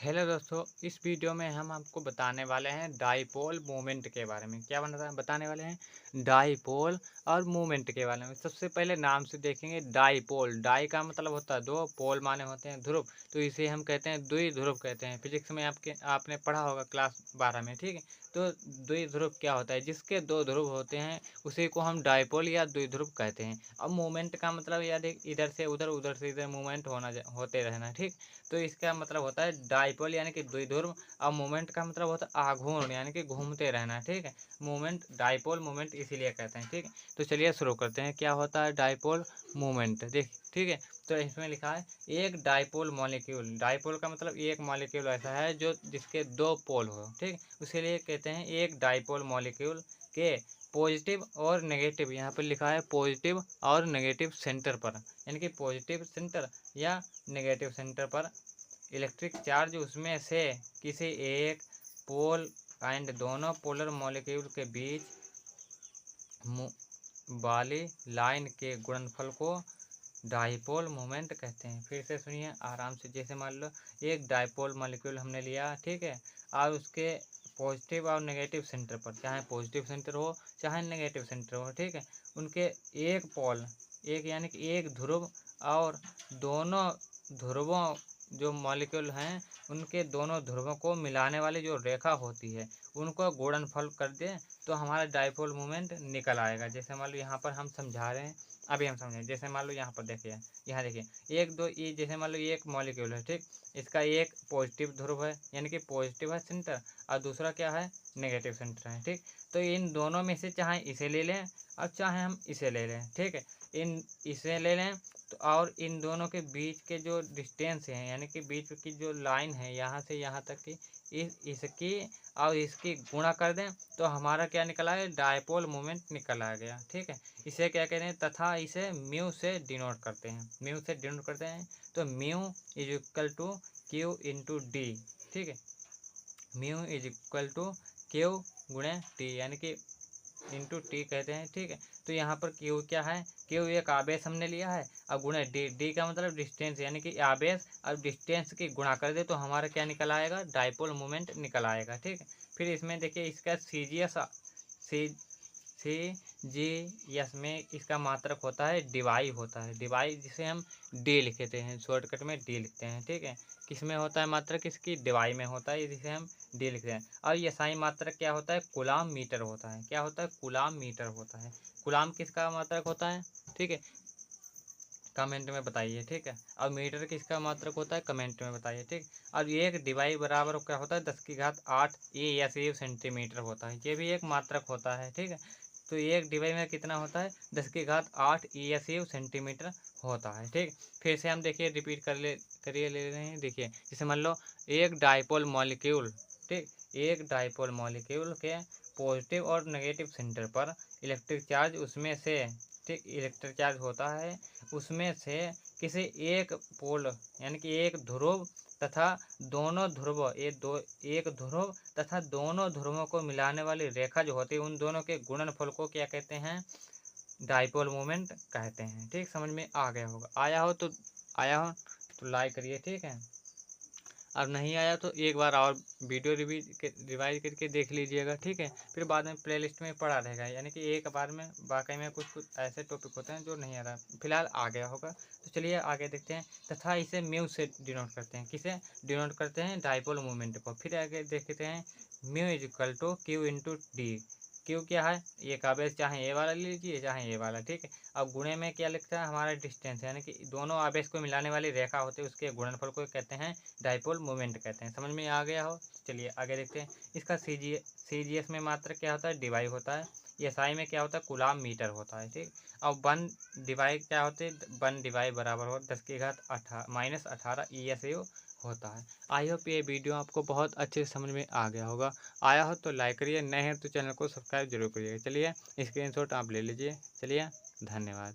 Hello दोस्तों, इस video में हम आपको बताने वाले हैं डाइपोल मोमेंट के बारे में। क्या बताने वाले हैं? डाइपोल और मोमेंट के बारे में। सबसे पहले नाम से देखेंगे डाइपोल। डाई का मतलब होता है दो, पोल माने होते हैं ध्रुव, तो इसे हम कहते हैं द्विध्रुव कहते हैं। फिजिक्स में आपने पढ़ा होगा क्लास 12 में, ठीक है। तो द्विध्रुव क्या होता है? जिसके दो ध्रुव होते हैं उसी को हम डाइपोल या द्विध्रुव कहते हैं। अब मोमेंट का मतलब यदि इधर से उधर, उधर से इधर मूवमेंट होते रहना, ठीक। तो इसका मतलब होता है डाइपोल यानी कि द्विध्रुव। और मोमेंट का मतलब होता है आघूर्ण यानी कि घूमते रहना, ठीक है। मोमेंट डाइपोल मोमेंट इसीलिए कहते हैं, ठीक है। तो चलिए शुरू करते हैं। क्या होता है डाइपोल मोमेंट, देख, ठीक है। तो इसमें लिखा है एक डाइपोल मॉलिक्यूल। डाइपोल का मतलब एक मॉलिक्यूल ऐसा है जो जिसके दो पोल हो, ठीक। उसके लिए कहते हैं एक डाइपोल मॉलिक्यूल के पॉजिटिव और नेगेटिव, यहाँ पर लिखा है पॉजिटिव और नेगेटिव सेंटर पर, यानी कि पॉजिटिव सेंटर या नेगेटिव सेंटर पर इलेक्ट्रिक चार्ज उसमें से किसी एक पोल एंड दोनों पोलर मॉलिक्यूल के बीच वाली लाइन के गुणनफल को डाइपोल मोमेंट कहते हैं। फिर से सुनिए आराम से। जैसे मान लो एक डाइपोल मॉलिक्यूल हमने लिया, ठीक है, और उसके पॉजिटिव और नेगेटिव सेंटर पर, चाहे पॉजिटिव सेंटर हो चाहे नेगेटिव सेंटर हो, ठीक है, उनके एक पोल, एक यानी कि एक ध्रुव और दोनों ध्रुवों जो मॉलिक्यूल हैं उनके दोनों ध्रुवों को मिलाने वाली जो रेखा होती है उनको गुणनफल कर दें तो हमारा डाइपोल मोमेंट निकल आएगा। जैसे मान लो यहाँ पर हम समझा रहे हैं, अभी हम समझें। जैसे मान लो यहाँ पर देखिए, यहाँ देखिए एक दो ये, जैसे मान लो ये एक मॉलिक्यूल है, ठीक। इसका एक पॉजिटिव ध्रुव है यानी कि पॉजिटिव है सेंटर, और दूसरा क्या है, नेगेटिव सेंटर है, ठीक। तो इन दोनों में से चाहे इसे ले लें और चाहे हम इसे ले लें, ठीक है। इसे ले लें तो और इन दोनों के बीच के जो डिस्टेंस है यानी कि बीच की जो लाइन है यहाँ से यहाँ तक की, इसकी और इसकी गुणा कर दें तो हमारा क्या निकला है, डाइपोल मोमेंट निकल आ गया, ठीक है। इसे क्या कहते हैं, तथा इसे म्यू से डिनोट करते हैं। म्यू से डिनोट करते हैं तो mu is equal to Q into D, ठीक है। Mu is equal to Q गुणे टी यानी कि इंटू टी कहते हैं, ठीक है। तो यहाँ पर क्यू क्या है, क्यू एक आवेश हमने लिया है और गुणे डी, डी का मतलब डिस्टेंस यानी कि आवेश और डिस्टेंस की गुणा कर दे तो हमारा क्या निकल आएगा, डाइपोल मोमेंट निकल आएगा, ठीक है। फिर इसमें देखिए इसका सी जी यस में इसका मात्रक होता है डिवाई होता है, डिवाई जिसे हम डी लिखते हैं, शॉर्टकट में डी लिखते हैं, ठीक है। किस में होता है मात्रक, इसकी डिवाई में होता है, जिसे हम डी लिखते हैं। और ये साई मात्रक क्या होता है, कूलाम मीटर होता है। क्या होता है, कूलाम मीटर होता है। कूलाम किसका मात्रक होता है, ठीक है, कमेंट में बताइए, ठीक है। और मीटर किसका मात्रक होता है, कमेंट में बताइए, ठीक। और एक डिवाई बराबर क्या होता है, 10⁸ ए या सेंटीमीटर होता है, ये भी एक मात्रक होता है, ठीक है। तो एक डिवाई में कितना होता है, 10⁸ ए या सेंटीमीटर होता है, ठीक। फिर से हम देखिए रिपीट करिए ले रहे हैं। देखिए जैसे मान लो एक डाइपोल मॉलिक्यूल, ठीक, एक डाइपोल मॉलिक्यूल के पॉजिटिव और नेगेटिव सेंटर पर इलेक्ट्रिक चार्ज उसमें से, ठीक, इलेक्ट्रिक चार्ज होता है उसमें से किसी एक पोल यानी कि एक ध्रुव तथा दोनों ध्रुव, एक ध्रुव तथा दोनों ध्रुवों को मिलाने वाली रेखा जो होती है उन दोनों के गुणनफल को क्या कहते हैं, डाइपोल मोमेंट कहते हैं, ठीक। समझ में आ गया होगा। आया हो तो लाइक करिए, ठीक है। अब नहीं आया तो एक बार और वीडियो रिवाइज करके देख लीजिएगा, ठीक है। फिर बाद में प्लेलिस्ट में पड़ा रहेगा, यानी कि एक बार में वाकई में कुछ कुछ ऐसे टॉपिक होते हैं जो नहीं आ रहा, फिलहाल आ गया होगा। तो चलिए आगे देखते हैं। तथा इसे म्यू से डिनोट करते हैं, किसे डिनोट करते हैं, डाइपोल मोमेंट को। फिर आगे देखते हैं mu is equal to Q into D. Q क्या है, एक आवेश, चाहे ए वाला ले लीजिए चाहे ए वाला, ठीक है। अब गुणे में क्या लिखता है, हमारा डिस्टेंस यानी कि दोनों आवेश को मिलाने वाली रेखा होती है उसके गुणनफल को कहते हैं डाइपोल मोमेंट कहते हैं। समझ में आ गया हो। चलिए आगे देखते हैं। इसका सीजीएस में मात्रक क्या होता है, डिवाई होता है। एसआई में क्या होता है, कूलाम मीटर होता है, ठीक। और वन डिवाई क्या होते हैं, वन डिवाई बराबर हो 10⁻18 ESU होता है। आई होप ये वीडियो आपको बहुत अच्छे से समझ में आ गया होगा। आया हो तो लाइक करिए, नए हैं तो चैनल को सब्सक्राइब जरूर करिएगा। चलिए स्क्रीनशॉट आप ले लीजिए। चलिए धन्यवाद।